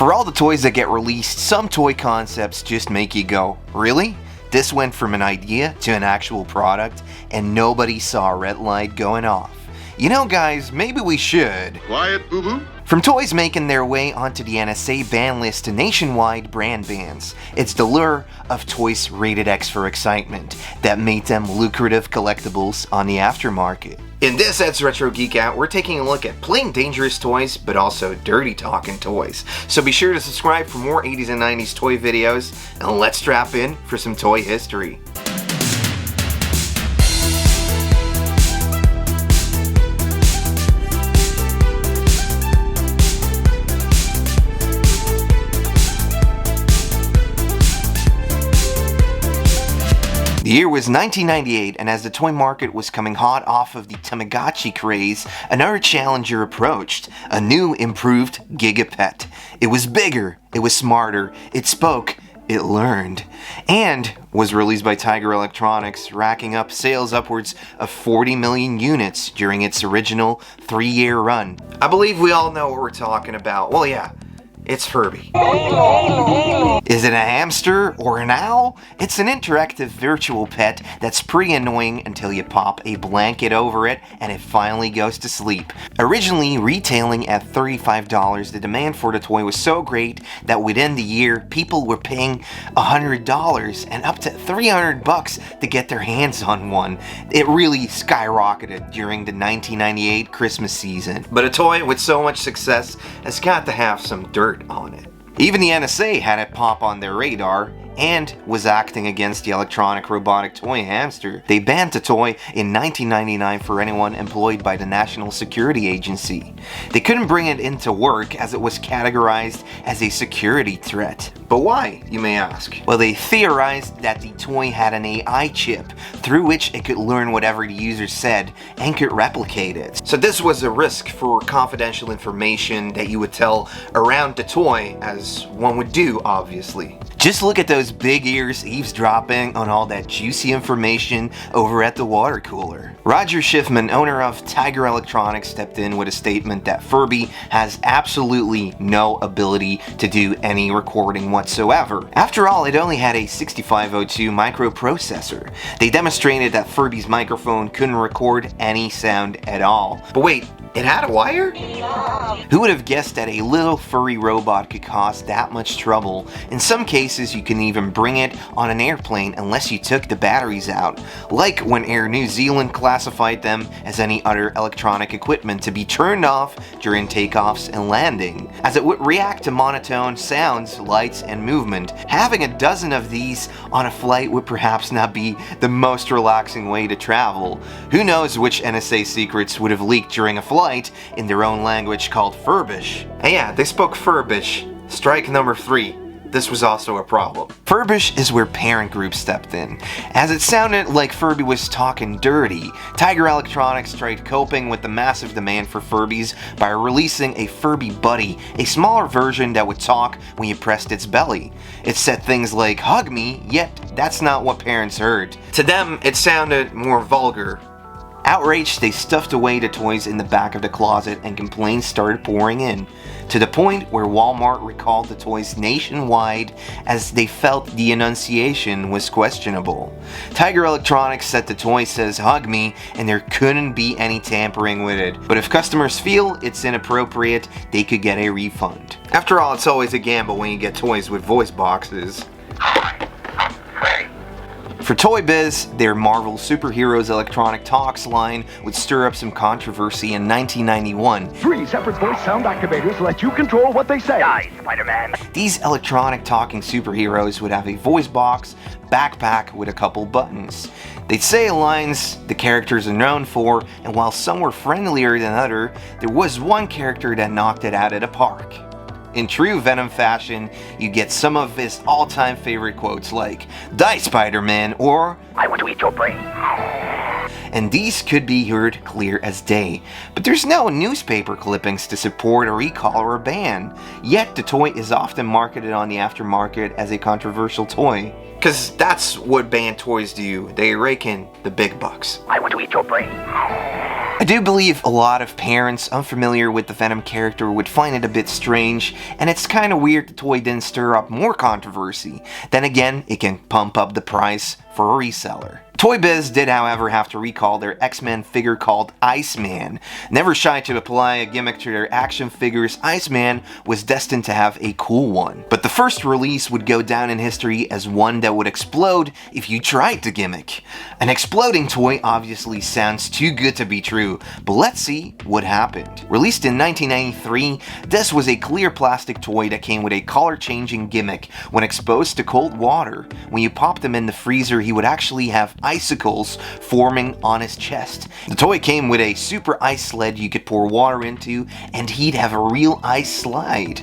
For all the toys that get released, some toy concepts just make you go, really? This went from an idea to an actual product, and nobody saw a red light going off. You know guys, maybe we should. Quiet, boo-boo. From toys making their way onto the NSA ban list to nationwide brand bans, it's the lure of toys rated X for excitement that made them lucrative collectibles on the aftermarket. In this Ed's Retro Geek Out, we're taking a look at plain dangerous toys, but also dirty talking toys. So be sure to subscribe for more 80s and 90s toy videos, and let's strap in for some toy history. The year was 1998, and as the toy market was coming hot off of the Tamagotchi craze, another challenger approached, a new, improved Gigapet. It was bigger, it was smarter, it spoke, it learned, and was released by Tiger Electronics, racking up sales upwards of 40 million units during its original 3-year run. I believe we all know what we're talking about. Well, yeah. It's Furby. Is it a hamster or an owl? It's an interactive virtual pet that's pretty annoying until you pop a blanket over it and it finally goes to sleep. Originally retailing at $35, the demand for the toy was so great that within the year, people were paying $100 and up to $300 to get their hands on one. It really skyrocketed during the 1998 Christmas season. But a toy with so much success has got to have some dirt on it. Even the NSA had it pop on their radar and was acting against the electronic robotic toy hamster. They banned the toy in 1999 for anyone employed by the National Security Agency. They couldn't bring it into work as it was categorized as a security threat. But why, you may ask? Well, they theorized that the toy had an AI chip through which it could learn whatever the user said and could replicate it. So this was a risk for confidential information that you would tell around the toy, as one would do, obviously. Just look at those big ears eavesdropping on all that juicy information over at the water cooler. Roger Schiffman, owner of Tiger Electronics, stepped in with a statement that Furby has absolutely no ability to do any recording whatsoever. After all, it only had a 6502 microprocessor. They demonstrated that Furby's microphone couldn't record any sound at all. But wait, it had a wire? Who would have guessed that a little furry robot could cause that much trouble? In some cases, you can even bring it on an airplane unless you took the batteries out, like when Air New Zealand classified them as any other electronic equipment to be turned off during takeoffs and landing, as it would react to monotone sounds, lights, and movement. Having a dozen of these on a flight would perhaps not be the most relaxing way to travel. Who knows which NSA secrets would have leaked during a flight in their own language called Furbish. And yeah, they spoke Furbish. Strike number 3. This was also a problem. Furbish is where parent group stepped in. As it sounded like Furby was talking dirty, Tiger Electronics tried coping with the massive demand for Furbies by releasing a Furby Buddy, a smaller version that would talk when you pressed its belly. It said things like, "Hug me," yet that's not what parents heard. To them, it sounded more vulgar. Outraged, they stuffed away the toys in the back of the closet and complaints started pouring in, to the point where Walmart recalled the toys nationwide as they felt the enunciation was questionable. Tiger Electronics said the toy says "hug me" and there couldn't be any tampering with it, but if customers feel it's inappropriate, they could get a refund. After all, it's always a gamble when you get toys with voice boxes. For Toybiz, their Marvel Superheroes Electronic Talks line would stir up some controversy in 1991. 3 separate voice sound activators let you control what they say. Die, Spider-Man. These electronic talking superheroes would have a voice box, backpack with a couple buttons. They'd say lines the characters are known for, and while some were friendlier than others, there was one character that knocked it out of the park. In true Venom fashion, you get some of his all-time favorite quotes like, "Die, Spider-Man," or "I want to eat your brain." And these could be heard clear as day. But there's no newspaper clippings to support a recall or a ban. Yet the toy is often marketed on the aftermarket as a controversial toy. Cause that's what banned toys do, they rake in the big bucks. "I want to eat your brain." I do believe a lot of parents unfamiliar with the Venom character would find it a bit strange, and it's kinda weird the toy didn't stir up more controversy. Then again, it can pump up the price for a reseller. Toybiz did, however, have to recall their X-Men figure called Iceman. Never shy to apply a gimmick to their action figures, Iceman was destined to have a cool one. But the first release would go down in history as one that would explode if you tried to gimmick. An exploding toy obviously sounds too good to be true, but let's see what happened. Released in 1993, this was a clear plastic toy that came with a color-changing gimmick. When exposed to cold water, when you popped him in the freezer, he would actually have icicles forming on his chest. The toy came with a super ice sled you could pour water into, and he'd have a real ice slide.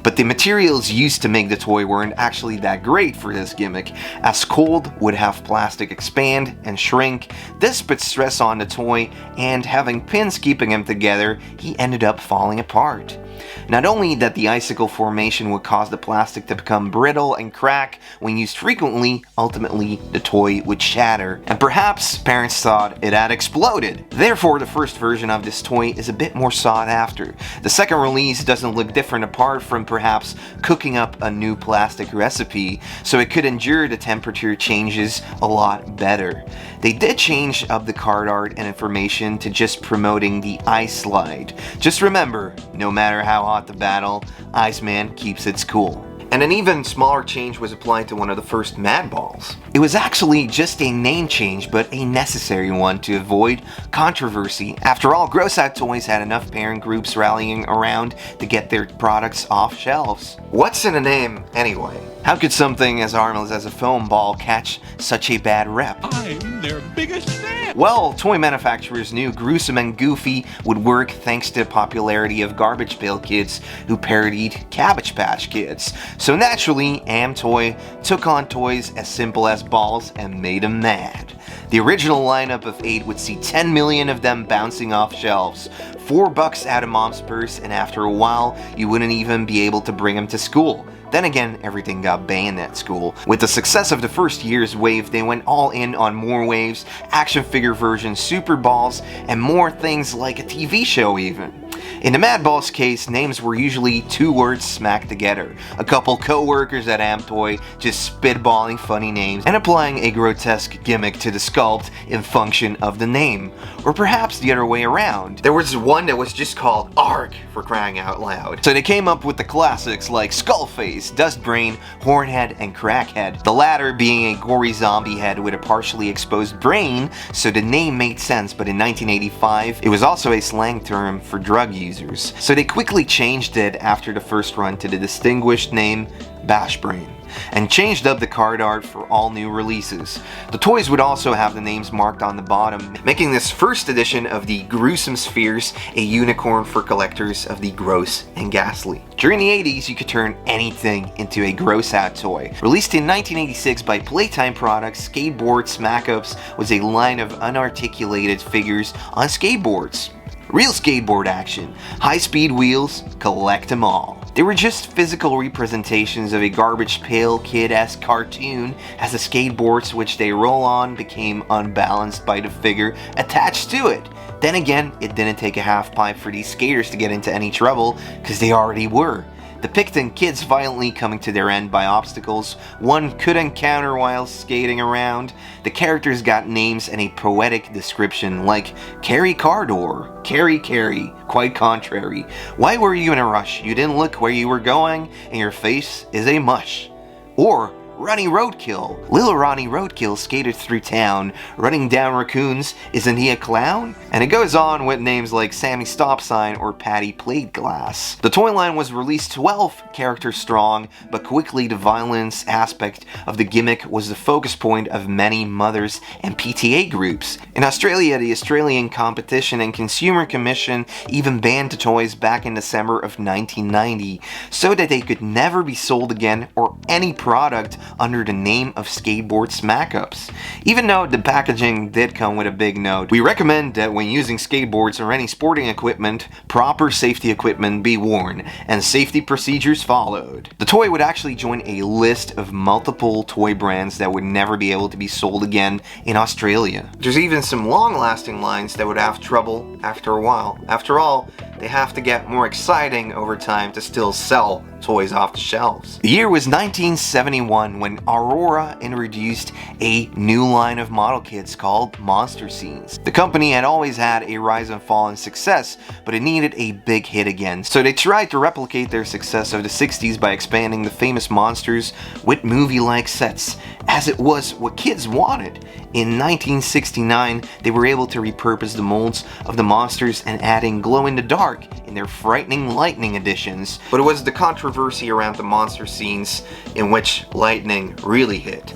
But the materials used to make the toy weren't actually that great for this gimmick, as cold would have plastic expand and shrink. This put stress on the toy, and having pins keeping him together, he ended up falling apart. Not only that the icicle formation would cause the plastic to become brittle and crack when used frequently, ultimately the toy would shatter, and perhaps parents thought it had exploded. Therefore, the first version of this toy is a bit more sought after. The second release doesn't look different apart from perhaps cooking up a new plastic recipe, so it could endure the temperature changes a lot better. They did change up the card art and information to just promoting the ice slide. Just remember, no matter how hot the battle, Iceman keeps its cool. And an even smaller change was applied to one of the first Madballs. It was actually just a name change, but a necessary one to avoid controversy. After all, Gross Out Toys had enough parent groups rallying around to get their products off shelves. What's in a name, anyway? How could something as harmless as a foam ball catch such a bad rep? I'm their biggest fan! Well, toy manufacturers knew gruesome and goofy would work thanks to the popularity of Garbage Pail Kids who parodied Cabbage Patch Kids. So naturally, Amtoy took on toys as simple as balls and made them mad. The original lineup of 8 would see 10 million of them bouncing off shelves, $4 out of mom's purse, and after a while, you wouldn't even be able to bring them to school. Then again, everything got banned at school. With the success of the first year's wave, they went all in on more waves, action figure versions, super balls, and more things like a TV show even. In the Madballs case, names were usually 2 words smacked together. A couple co-workers at Amtoy just spitballing funny names and applying a grotesque gimmick to the sculpt and function of the name. Or perhaps the other way around. There was one that was just called ARG, for crying out loud. So they came up with the classics like Skullface, Dustbrain, Hornhead, and Crackhead. The latter being a gory zombie head with a partially exposed brain, so the name made sense, but in 1985, it was also a slang term for drug users. So they quickly changed it after the first run to the distinguished name Bashbrain, and changed up the card art for all new releases. The toys would also have the names marked on the bottom, making this first edition of the Gruesome Spheres a unicorn for collectors of the gross and ghastly. During the 80s, you could turn anything into a gross out toy. Released in 1986 by Playtime Products, Skateboard Smack-Ups was a line of unarticulated figures on skateboards. Real skateboard action, high-speed wheels, collect them all. They were just physical representations of a Garbage Pail Kid-esque cartoon, as the skateboards which they roll on became unbalanced by the figure attached to it. Then again, it didn't take a half pipe for these skaters to get into any trouble, because they already were. Depicting kids violently coming to their end by obstacles one could encounter while skating around. The characters got names and a poetic description like Carry Cardor, Carry, quite contrary. Why were you in a rush? You didn't look where you were going, and your face is a mush. Or Ronnie Roadkill. Little Ronnie Roadkill skated through town, running down raccoons. Isn't he a clown? And it goes on with names like Sammy Stopsign or Patty Plate Glass. The toy line was released 12 characters strong, but quickly the violence aspect of the gimmick was the focus point of many mothers and PTA groups. In Australia, the Australian Competition and Consumer Commission even banned the toys back in December of 1990, so that they could never be sold again, or any product under the name of Skateboard Smack-Ups. Even though the packaging did come with a big note, we recommend that when using skateboards or any sporting equipment, proper safety equipment be worn and safety procedures followed. The toy would actually join a list of multiple toy brands that would never be able to be sold again in Australia. There's even some long-lasting lines that would have trouble after a while. After all, they have to get more exciting over time to still sell toys off the shelves. The year was 1971 when Aurora introduced a new line of model kits called Monster Scenes. The company had always had a rise and fall in success, but it needed a big hit again, so they tried to replicate their success of the 60s by expanding the famous monsters with movie-like sets, as it was what kids wanted. In 1969, they were able to repurpose the molds of the monsters and adding glow-in-the-dark in their frightening lightning editions, but it was the controversy around the monster scenes in which lightning really hit.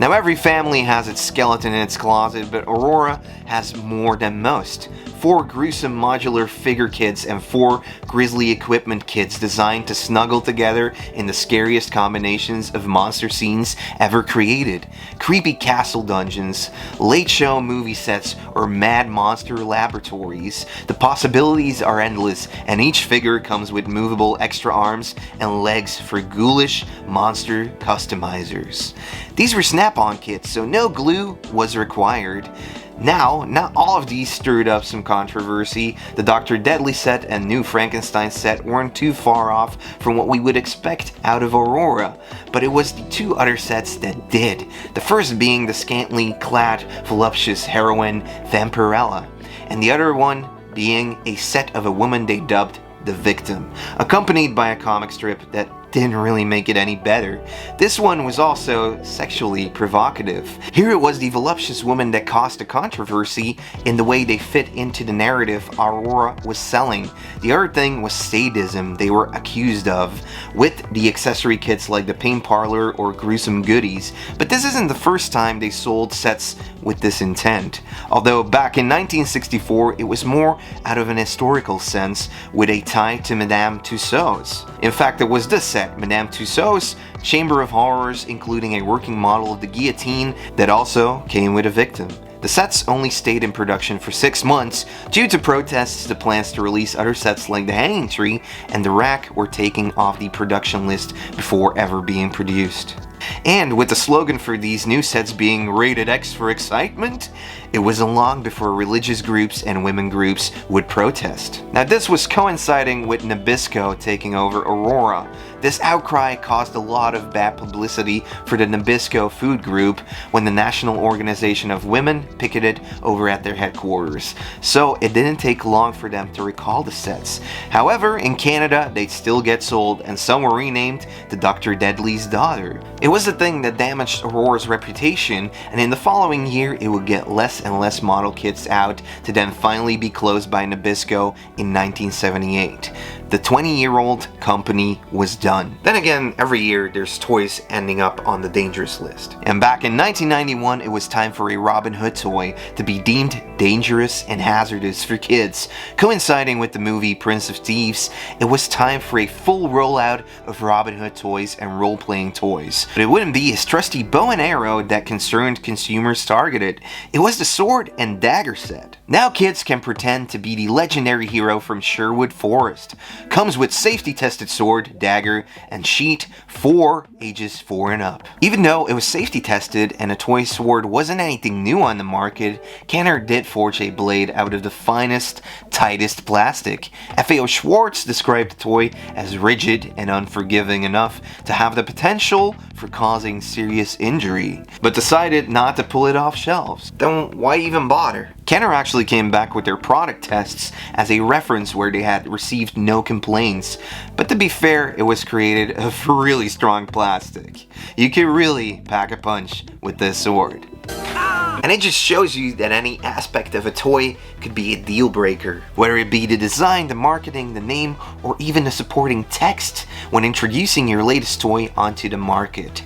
Now every family has its skeleton in its closet, but Aurora has more than most. 4 gruesome modular figure kits and 4 grisly equipment kits designed to snuggle together in the scariest combinations of monster scenes ever created. Creepy castle dungeons, late show movie sets, or mad monster laboratories. The possibilities are endless, and each figure comes with movable extra arms and legs for ghoulish monster customizers. These were snap-on kits, so no glue was required. Now, not all of these stirred up some controversy. The Dr. Deadly set and New Frankenstein set weren't too far off from what we would expect out of Aurora, but it was the 2 other sets that did. The first being the scantily clad, voluptuous heroine Vampirella, and the other one being a set of a woman they dubbed the Victim, accompanied by a comic strip that didn't really make it any better. This one was also sexually provocative. Here it was the voluptuous woman that caused the controversy in the way they fit into the narrative Aurora was selling. The other thing was sadism they were accused of, with the accessory kits like the paint parlor or gruesome goodies. But this isn't the first time they sold sets with this intent. Although back in 1964 it was more out of an historical sense, with a tie to Madame Tussauds. In fact, it was this set, Madame Tussauds Chamber of Horrors, including a working model of the guillotine that also came with a victim. The sets only stayed in production for 6 months due to protests to plans to release other sets like the Hanging Tree and the Rack were taken off the production list before ever being produced. And with the slogan for these new sets being Rated X for Excitement, it wasn't long before religious groups and women groups would protest. Now this was coinciding with Nabisco taking over Aurora. This outcry caused a lot of bad publicity for the Nabisco food group when the National Organization of Women picketed over at their headquarters, so it didn't take long for them to recall the sets. However, in Canada, they'd still get sold, and some were renamed the Dr. Deadly's Daughter. It was the thing that damaged Aurora's reputation, and in the following year, it would get less and less model kits out to then finally be closed by Nabisco in 1978. The 20-year-old company was done. Then again, every year there's toys ending up on the dangerous list. And back in 1991, it was time for a Robin Hood toy to be deemed dangerous and hazardous for kids. Coinciding with the movie Prince of Thieves, it was time for a full rollout of Robin Hood toys and role-playing toys. But it wouldn't be his trusty bow and arrow that concerned consumers targeted. It was the sword and dagger set. Now kids can pretend to be the legendary hero from Sherwood Forest. Comes with safety-tested sword, dagger, and sheet for ages 4 and up. Even though it was safety-tested and a toy sword wasn't anything new on the market, Kenner did forge a blade out of the finest, tightest plastic. FAO Schwartz described the toy as rigid and unforgiving enough to have the potential for causing serious injury, but decided not to pull it off shelves. Then why even bother? Kenner actually came back with their product tests as a reference where they had received no complaints, but to be fair, it was created of really strong plastic. You could really pack a punch with this sword. And it just shows you that any aspect of a toy could be a deal breaker, whether it be the design, the marketing, the name, or even the supporting text when introducing your latest toy onto the market.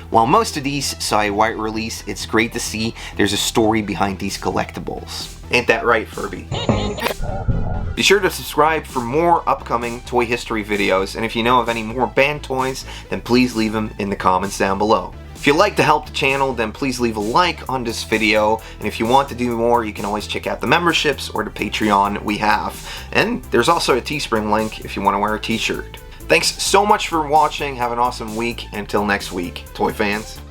While most of these saw a white release, it's great to see there's a story behind these collectibles. Ain't that right, Furby? Be sure to subscribe for more upcoming toy history videos, and if you know of any more banned toys, then please leave them in the comments down below. If you'd like to help the channel, then please leave a like on this video, and if you want to do more, you can always check out the memberships or the Patreon we have. And there's also a Teespring link if you want to wear a t-shirt. Thanks so much for watching, have an awesome week, and until next week, toy fans.